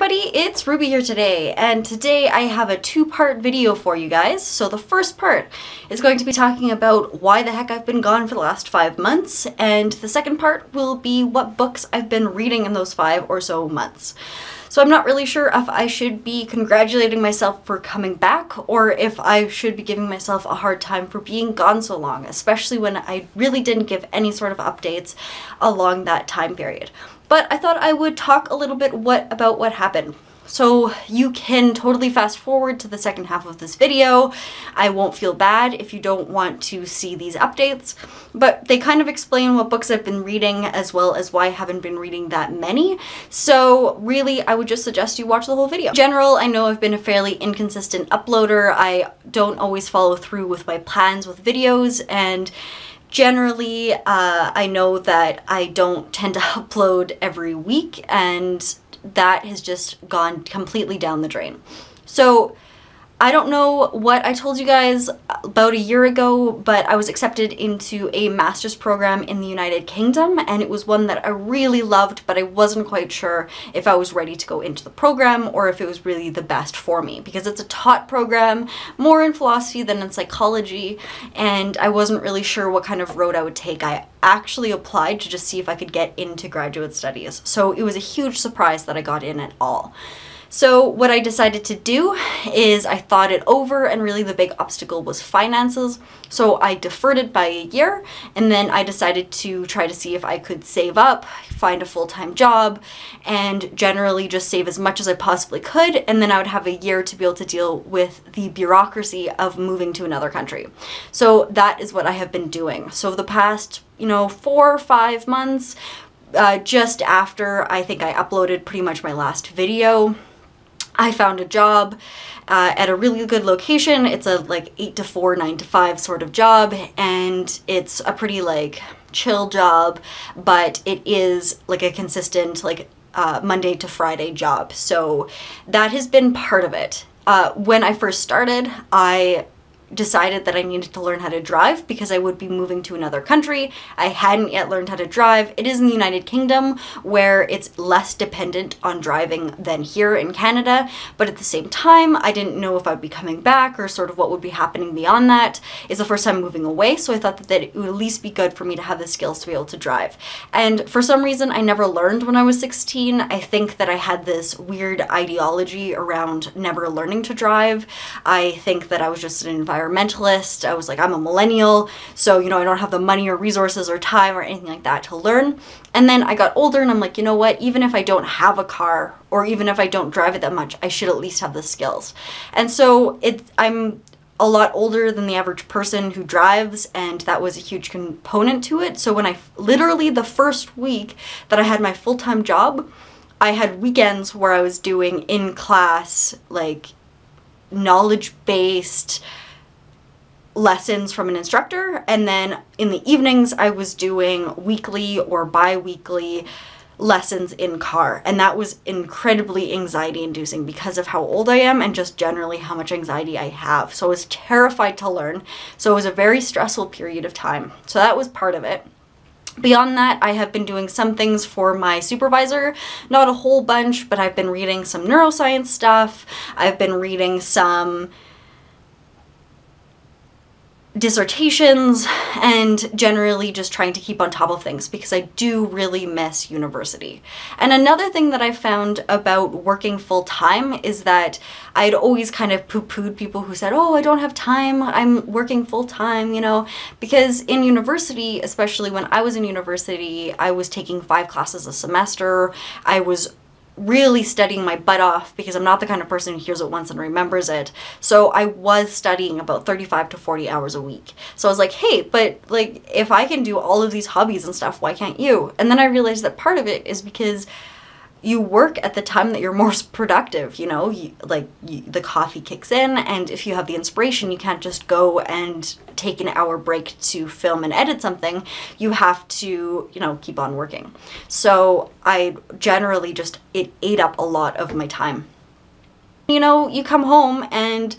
everybody, it's Ruby here today, and today I have a two-part video for you guys. So the first part is going to be talking about why the heck I've been gone for the last 5 months, and the second part will be what books I've been reading in those 5 or so months. So I'm not really sure if I should be congratulating myself for coming back or if I should be giving myself a hard time for being gone so long, especially when I really didn't give any sort of updates along that time period. But I thought I would talk a little bit about what happened. So you can totally fast forward to the second half of this video. I won't feel bad if you don't want to see these updates, but they kind of explain what books I've been reading as well as why I haven't been reading that many. So really, I would just suggest you watch the whole video. In general, I know I've been a fairly inconsistent uploader. I don't always follow through with my plans with videos, and generally, I know that I don't tend to upload every week, and that has just gone completely down the drain. So I don't know what I told you guys about a year ago, but I was accepted into a master's program in the United Kingdom, and it was one that I really loved, but I wasn't quite sure if I was ready to go into the program or if it was really the best for me, because it's a taught program, more in philosophy than in psychology, and I wasn't really sure what kind of road I would take. I actually applied to just see if I could get into graduate studies, so it was a huge surprise that I got in at all. So what I decided to do is I thought it over, and really the big obstacle was finances. So I deferred it by a year, and then I decided to try to see if I could save up, find a full-time job, and generally just save as much as I possibly could, and then I would have a year to be able to deal with the bureaucracy of moving to another country. So that is what I have been doing. So the past, 4 or 5 months, just after I think I uploaded pretty much my last video, I found a job at a really good location. It's a 8 to 4, 9 to 5 sort of job, and it's a pretty chill job, but it is a consistent Monday to Friday job. So that has been part of it. When I first started, I decided that I needed to learn how to drive because I would be moving to another country. I hadn't yet learned how to drive. It is in the United Kingdom, where it's less dependent on driving than here in Canada, but at the same time, I didn't know if I'd be coming back or sort of what would be happening beyond that. It's the first time moving away, so I thought that it would at least be good for me to have the skills to be able to drive. And for some reason, I never learned when I was 16. I think that I had this weird ideology around never learning to drive. I think that I was just an environmentalist. I was like, I'm a millennial, so I don't have the money or resources or time or anything like that to learn. And then I got older and I'm like, you know what, even if I don't have a car or even if I don't drive it that much, I should at least have the skills. And so I'm a lot older than the average person who drives, and that was a huge component to it. So when literally the first week that I had my full-time job, I had weekends where I was doing in-class knowledge-based lessons from an instructor, and then in the evenings I was doing weekly or bi-weekly lessons in car, and that was incredibly anxiety inducing because of how old I am and just generally how much anxiety I have. So I was terrified to learn, so it was a very stressful period of time. So that was part of it. Beyond that, I have been doing some things for my supervisor, not a whole bunch, but I've been reading some neuroscience stuff. I've been reading some dissertations, and generally just trying to keep on top of things because I do really miss university. And another thing that I found about working full-time is that I'd always kind of poo-pooed people who said, oh, I don't have time, I'm working full-time, because in university, especially when I was in university, I was taking 5 classes a semester. I was really studying my butt off because I'm not the kind of person who hears it once and remembers it. So I was studying about 35 to 40 hours a week. So I was like, hey, but if I can do all of these hobbies and stuff, why can't you? And then I realized that part of it is because you work at the time that you're most productive, the coffee kicks in, and if you have the inspiration, you can't just go and take an hour break to film and edit something. You have to, keep on working. So I generally it ate up a lot of my time. You come home and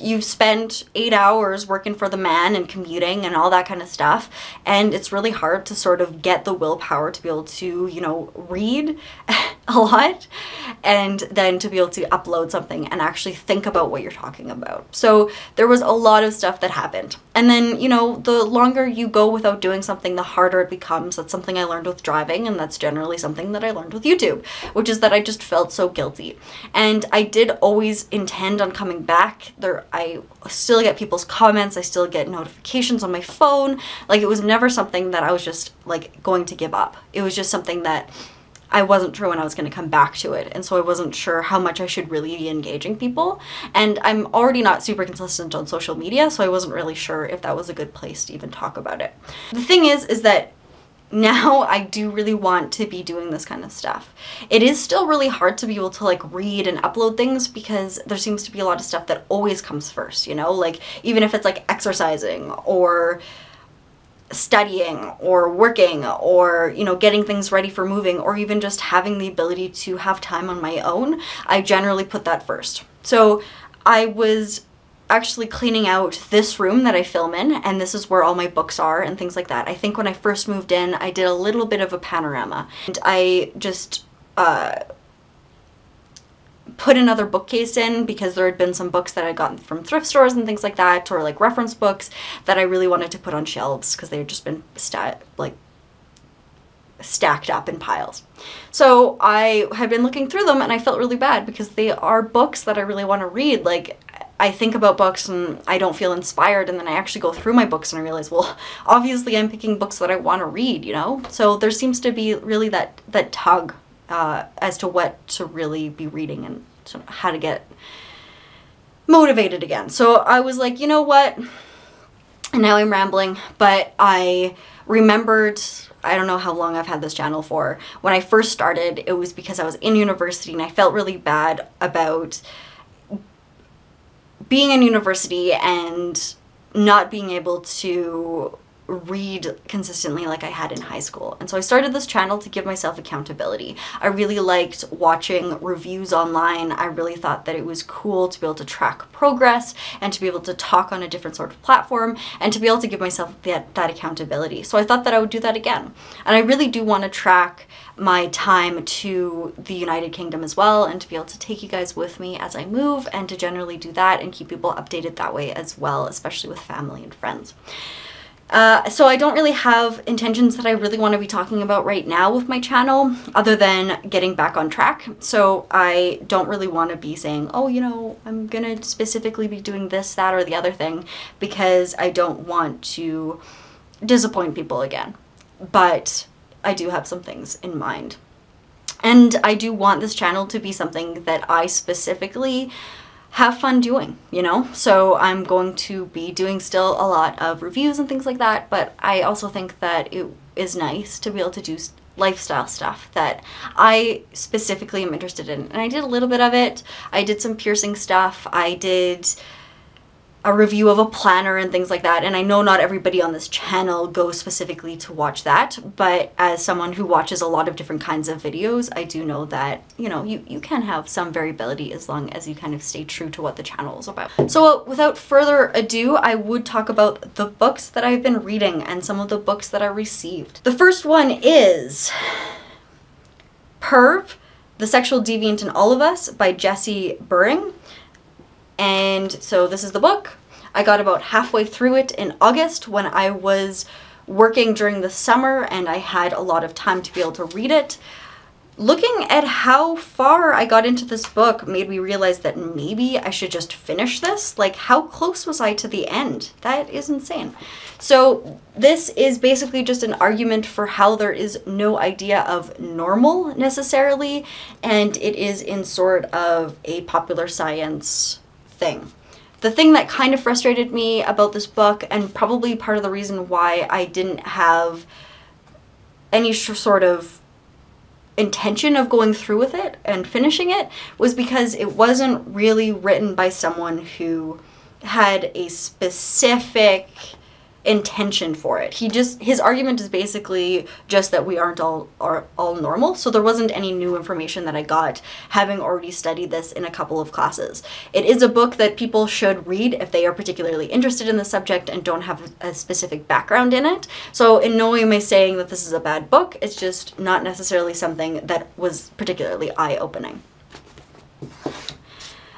you've spent 8 hours working for the man and commuting and all that kind of stuff, and it's really hard to sort of get the willpower to be able to, read a lot, and then to be able to upload something and actually think about what you're talking about. So there was a lot of stuff that happened. And then, you know, the longer you go without doing something, the harder it becomes. That's something I learned with driving, and that's generally something that I learned with YouTube, which is that I just felt so guilty. And I did always intend on coming back. I still get people's comments, I still get notifications on my phone. Like, it was never something that I was just like going to give up. It was just something that I wasn't sure when I was going to come back to it, and so I wasn't sure how much I should really be engaging people. And I'm already not super consistent on social media, so I wasn't really sure if that was a good place to even talk about it. The thing is that now I do really want to be doing this kind of stuff. It is still really hard to be able to like read and upload things because there seems to be a lot of stuff that always comes first, you know, like even if it's like exercising or studying or working or, you know, getting things ready for moving, or even just having the ability to have time on my own, I generally put that first. So I was actually cleaning out this room that I film in, and this is where all my books are and things like that. I think when I first moved in, I did a little bit of a panorama, and I just put another bookcase in because there had been some books that I'd gotten from thrift stores and things like that, or like reference books that I really wanted to put on shelves because they had just been stacked up in piles. So I had been looking through them and I felt really bad because they are books that I really want to read. Like, I think about books and I don't feel inspired, and then I actually go through my books and I realize, well, obviously I'm picking books that I want to read, you know? So there seems to be really that tug as to what to really be reading and how to get motivated again. So I was like, you know what? And now I'm rambling, but I remembered, I don't know how long I've had this channel for. When I first started, it was because I was in university and I felt really bad about being in university and not being able to read consistently like I had in high school. And so I started this channel to give myself accountability. I really liked watching reviews online. I really thought that it was cool to be able to track progress and to be able to talk on a different sort of platform and to be able to give myself that accountability. So I thought that I would do that again. And I really do want to track my time to the United Kingdom as well, and to be able to take you guys with me as I move, and to generally do that and keep people updated that way as well, especially with family and friends. So I don't really have intentions that I really want to be talking about right now with my channel, other than getting back on track. So I don't really want to be saying, oh, you know, I'm gonna specifically be doing this, that, or the other thing, because I don't want to disappoint people again. But I do have some things in mind. And I do want this channel to be something that I specifically have fun doing, you know? So I'm going to be doing still a lot of reviews and things like that, but I also think that it is nice to be able to do lifestyle stuff that I specifically am interested in. And I did a little bit of it. I did some piercing stuff. I did a review of a planner and things like that. And I know not everybody on this channel goes specifically to watch that, but as someone who watches a lot of different kinds of videos, I do know that, you know, you can have some variability as long as you kind of stay true to what the channel is about. So without further ado, I would talk about the books that I've been reading and some of the books that I received. The first one is Perv, The Sexual Deviant in All of Us by Jessie Buring. And so this is the book. I got about halfway through it in August when I was working during the summer and I had a lot of time to be able to read it. Looking at how far I got into this book made me realize that maybe I should just finish this. Like, how close was I to the end? That is insane. So this is basically just an argument for how there is no idea of normal necessarily, and it is in sort of a popular science thing. The thing that kind of frustrated me about this book, and probably part of the reason why I didn't have any sort of intention of going through with it and finishing it, was because it wasn't really written by someone who had a specific intention for it. His argument is basically just that we aren't all normal. So there wasn't any new information that I got having already studied this in a couple of classes. It is a book that people should read if they are particularly interested in the subject and don't have a specific background in it. So in no way am I saying that this is a bad book. It's just not necessarily something that was particularly eye-opening.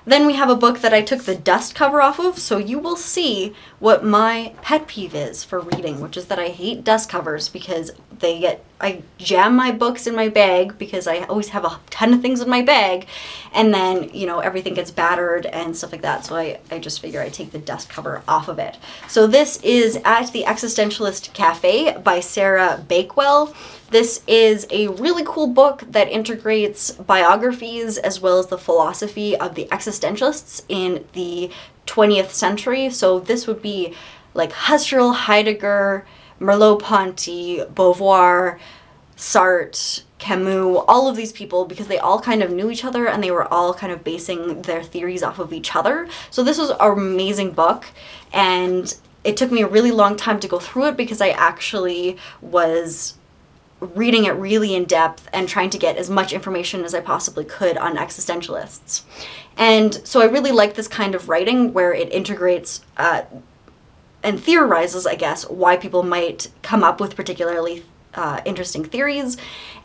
Then we have a book that I took the dust cover off of, so you will see what my pet peeve is for reading, which is that I hate dust covers because I jam my books in my bag because I always have a ton of things in my bag, and then, you know, everything gets battered and stuff like that, so I just figure I take the dust cover off of it. So this is At the Existentialist Cafe by Sarah Bakewell. This is a really cool book that integrates biographies as well as the philosophy of the existentialists in the 20th century. So this would be like Husserl, Heidegger, Merleau-Ponty, Beauvoir, Sartre, Camus, all of these people, because they all kind of knew each other and they were all kind of basing their theories off of each other. So this was an amazing book, and it took me a really long time to go through it because I actually was reading it really in depth and trying to get as much information as I possibly could on existentialists. And so I really like this kind of writing where it integrates and theorizes, I guess, why people might come up with particularly interesting theories.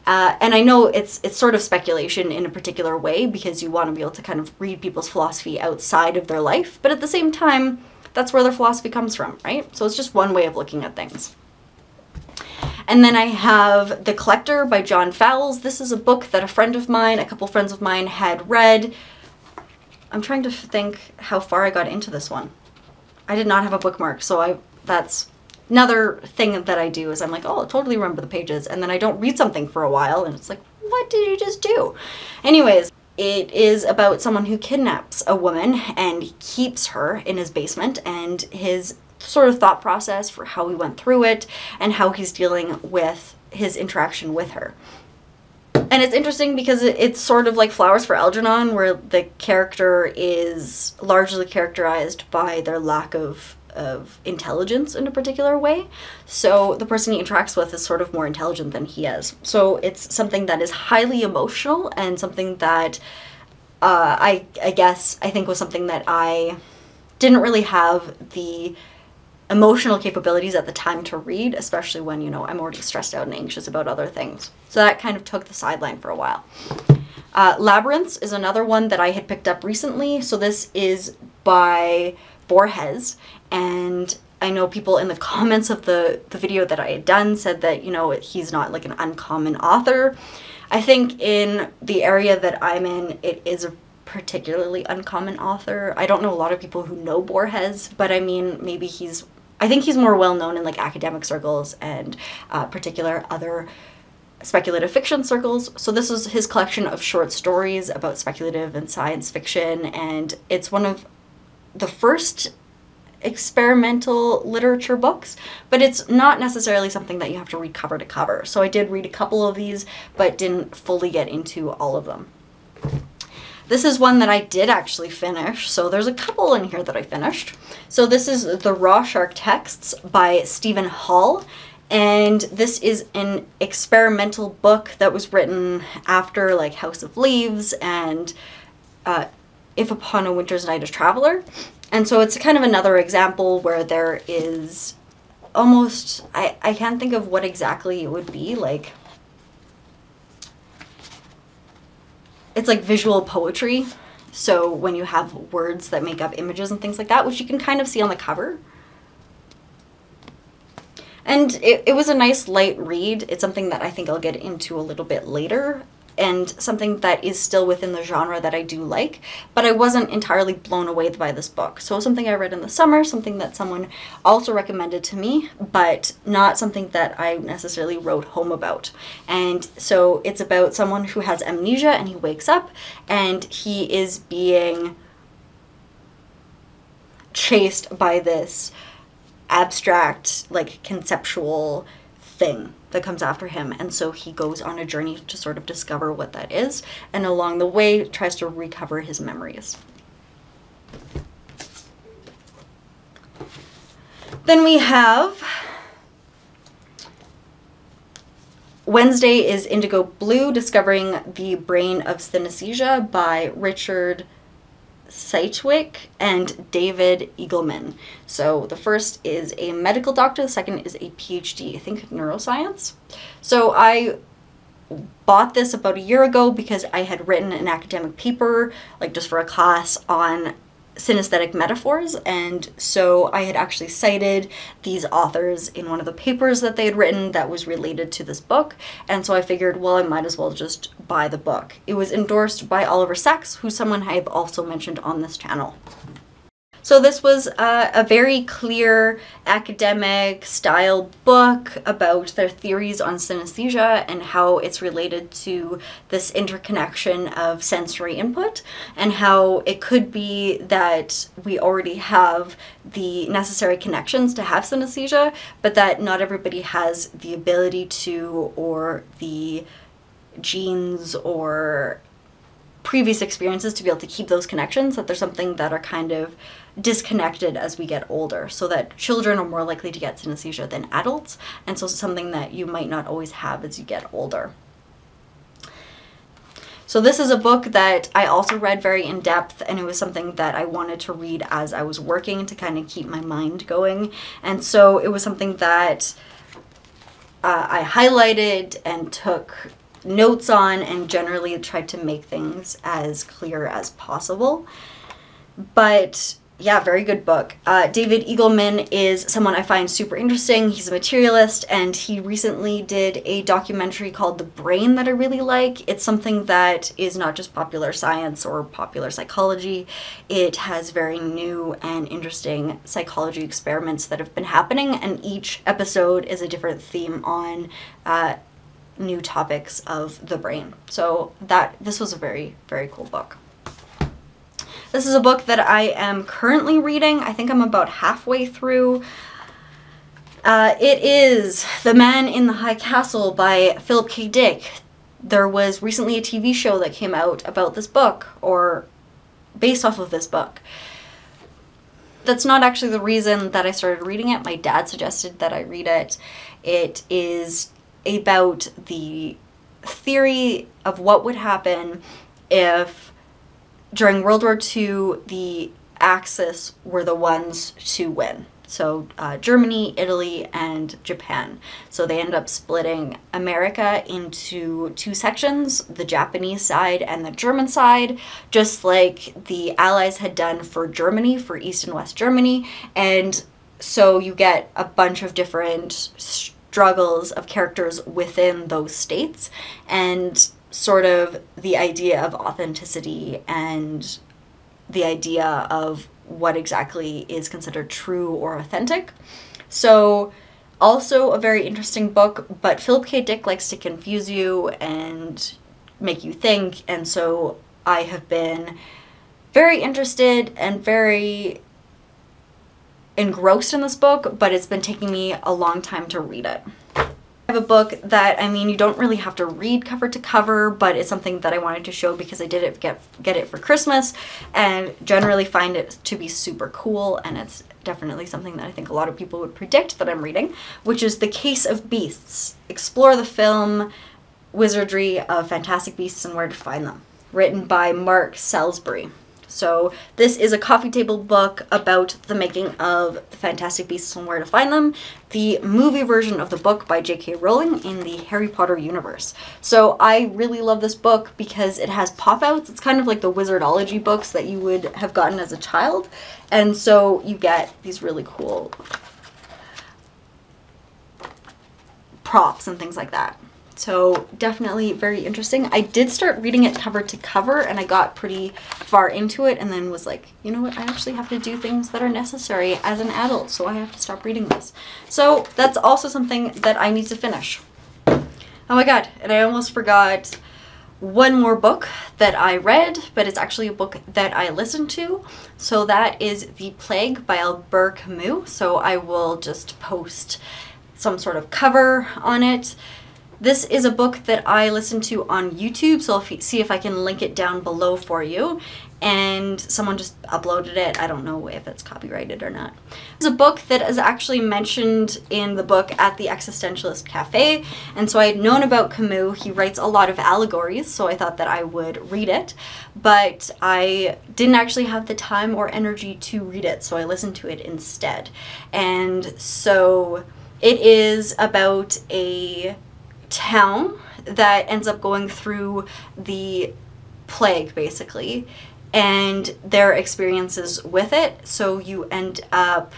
And I know it's sort of speculation in a particular way because you want to be able to kind of read people's philosophy outside of their life, but at the same time, that's where their philosophy comes from, right? So it's just one way of looking at things. And then I have The Collector by John Fowles. This is a book that a couple friends of mine had read. I'm trying to think how far I got into this one. I did not have a bookmark, so that's another thing that I do is I'm like, oh, I'll totally remember the pages, and then I don't read something for a while, and it's like, what did you just do? Anyways, it is about someone who kidnaps a woman and keeps her in his basement, and his sort of thought process for how he went through it and how he's dealing with his interaction with her. And it's interesting because it's sort of like Flowers for Algernon, where the character is largely characterized by their lack of intelligence in a particular way. So the person he interacts with is sort of more intelligent than he is. So it's something that is highly emotional and something that I think was something that I didn't really have the emotional capabilities at the time to read, especially when, you know, I'm already stressed out and anxious about other things. So that kind of took the sideline for a while. Labyrinths is another one that I had picked up recently. So this is by Borges, and I know people in the comments of the video that I had done said that, you know, he's not like an uncommon author. I think in the area that I'm in, it is a particularly uncommon author. I don't know a lot of people who know Borges, but I mean, maybe I think he's more well known in like academic circles and particular other speculative fiction circles. So this is his collection of short stories about speculative and science fiction, and it's one of the first experimental literature books, but it's not necessarily something that you have to read cover to cover. So I did read a couple of these, but didn't fully get into all of them. This is one that I did actually finish, so there's a couple in here that I finished. So this is The Raw Shark Texts by Stephen Hall, and this is an experimental book that was written after like House of Leaves and If Upon a Winter's Night a Traveler. And so it's kind of another example where there is almost, I can't think of what exactly it would be, like, it's like visual poetry. So when you have words that make up images and things like that, which you can kind of see on the cover. And it was a nice light read. It's something that I think I'll get into a little bit later, and something that is still within the genre that I do like, but I wasn't entirely blown away by this book. So something I read in the summer, something that someone also recommended to me, but not something that I necessarily wrote home about. And so it's about someone who has amnesia and he wakes up and he is being chased by this abstract, like conceptual thing that comes after him, and so he goes on a journey to sort of discover what that is, and along the way tries to recover his memories. Then we have Wednesday is Indigo Blue, Discovering the Brain of Synesthesia by Richard Seitwick and David Eagleman. So the first is a medical doctor, the second is a PhD, I think neuroscience. So I bought this about a year ago because I had written an academic paper, like just for a class, on synesthetic metaphors, and so I had actually cited these authors in one of the papers that they had written that was related to this book, and so I figured, well, I might as well just buy the book. It was endorsed by Oliver Sacks, who's someone I've also mentioned on this channel. So this was a very clear academic style book about their theories on synesthesia and how it's related to this interconnection of sensory input, and how it could be that we already have the necessary connections to have synesthesia, but that not everybody has the ability to, or the genes or previous experiences to be able to keep those connections, that there's something that are kind of disconnected as we get older, so that children are more likely to get synesthesia than adults, and so it's something that you might not always have as you get older. So this is a book that I also read very in depth, and it was something that I wanted to read as I was working to kind of keep my mind going, and so it was something that I highlighted and took notes on, and generally tried to make things as clear as possible. But yeah, very good book. David Eagleman is someone I find super interesting. He's a materialist, and he recently did a documentary called The Brain that I really like. It's something that is not just popular science or popular psychology. It has very new and interesting psychology experiments that have been happening, and each episode is a different theme on new topics of the brain. So this was a very, very cool book. This is a book that I am currently reading. I think I'm about halfway through. It is The Man in the High Castle by Philip K. Dick. There was recently a TV show that came out about this book, or based off of this book. That's not actually the reason that I started reading it. My dad suggested that I read it. It is about the theory of what would happen if during World War II the Axis were the ones to win. So Germany, Italy, and Japan. So they ended up splitting America into two sections, the Japanese side and the German side, just like the Allies had done for Germany, for East and West Germany. And so you get a bunch of different struggles of characters within those states, and sort of the idea of authenticity and the idea of what exactly is considered true or authentic. So also a very interesting book, but Philip K. Dick likes to confuse you and make you think, and so I have been very interested and very engrossed in this book, but it's been taking me a long time to read it. I have a book that, I mean, you don't really have to read cover to cover, but it's something that I wanted to show because I did get it for Christmas, and generally find it to be super cool, and it's definitely something that I think a lot of people would predict that I'm reading, which is The Case of Beasts. Explore the film wizardry of fantastic beasts and where to find them. Written by Mark Salisbury. So this is a coffee table book about the making of the Fantastic Beasts and Where to Find Them, the movie version of the book by J.K. Rowling in the Harry Potter universe. So I really love this book because it has pop-outs. It's kind of like the Wizardology books that you would have gotten as a child. And so you get these really cool props and things like that. So definitely very interesting. I did start reading it cover to cover, and I got pretty far into it and then was like, you know what, I actually have to do things that are necessary as an adult, so I have to stop reading this. So that's also something that I need to finish. Oh my god, and I almost forgot one more book that I read, but it's actually a book that I listened to. So that is The Plague by Albert Camus. So I will just post some sort of cover on it. This is a book that I listened to on YouTube, so I'll see if I can link it down below for you. And someone just uploaded it. I don't know if it's copyrighted or not. It's a book that is actually mentioned in the book at the Existentialist Cafe, and so I had known about Camus. He writes a lot of allegories, so I thought that I would read it, but I didn't actually have the time or energy to read it, so I listened to it instead. And so it is about a town that ends up going through the plague, basically, and their experiences with it. So you end up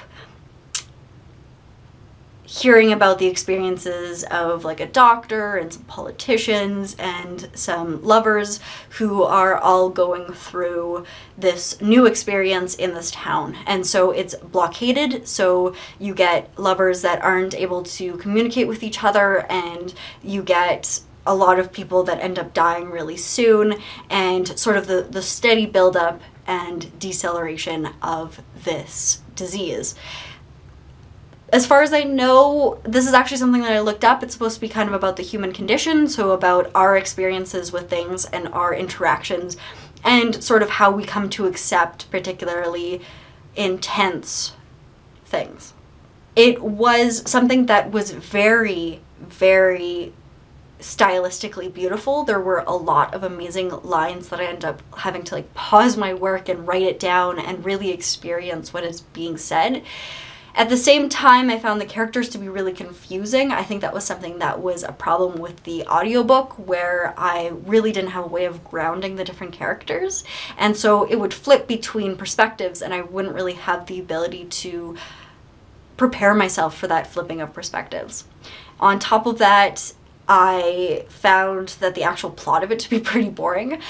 hearing about the experiences of like a doctor and some politicians and some lovers who are all going through this new experience in this town. And so it's blockaded, so you get lovers that aren't able to communicate with each other, and you get a lot of people that end up dying really soon, and sort of the steady buildup and deceleration of this disease. As far as I know, this is actually something that I looked up. It's supposed to be kind of about the human condition, so about our experiences with things and our interactions, and sort of how we come to accept particularly intense things. It was something that was very, very stylistically beautiful. There were a lot of amazing lines that I ended up having to like pause my work and write it down and really experience what is being said. At the same time, I found the characters to be really confusing. I think that was something that was a problem with the audiobook, where I really didn't have a way of grounding the different characters. And so it would flip between perspectives, and I wouldn't really have the ability to prepare myself for that flipping of perspectives. On top of that, I found that the actual plot of it to be pretty boring.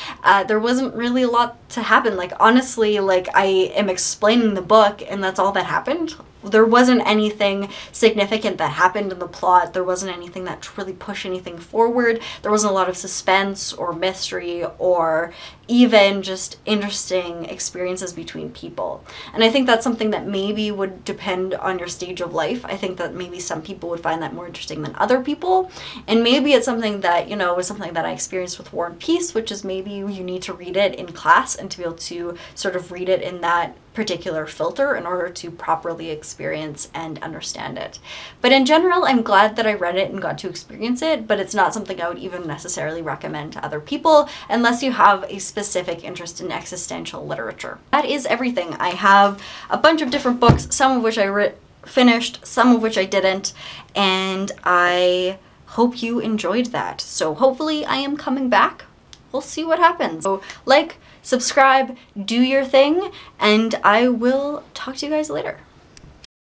There wasn't really a lot to happen. Like, honestly, like, I am explaining the book and that's all that happened. There wasn't anything significant that happened in the plot. There wasn't anything that really pushed anything forward. There wasn't a lot of suspense or mystery or even just interesting experiences between people. And I think that's something that maybe would depend on your stage of life. I think that maybe some people would find that more interesting than other people. And maybe it's something that, you know, was something that I experienced with War and Peace, which is maybe you need to read it in class and to be able to sort of read it in that particular filter in order to properly experience and understand it. But in general, I'm glad that I read it and got to experience it, but it's not something I would even necessarily recommend to other people unless you have a specific interest in existential literature. That is everything. I have a bunch of different books, some of which I finished, some of which I didn't, and I hope you enjoyed that. So hopefully I am coming back. We'll see what happens. So like, subscribe, do your thing, and I will talk to you guys later.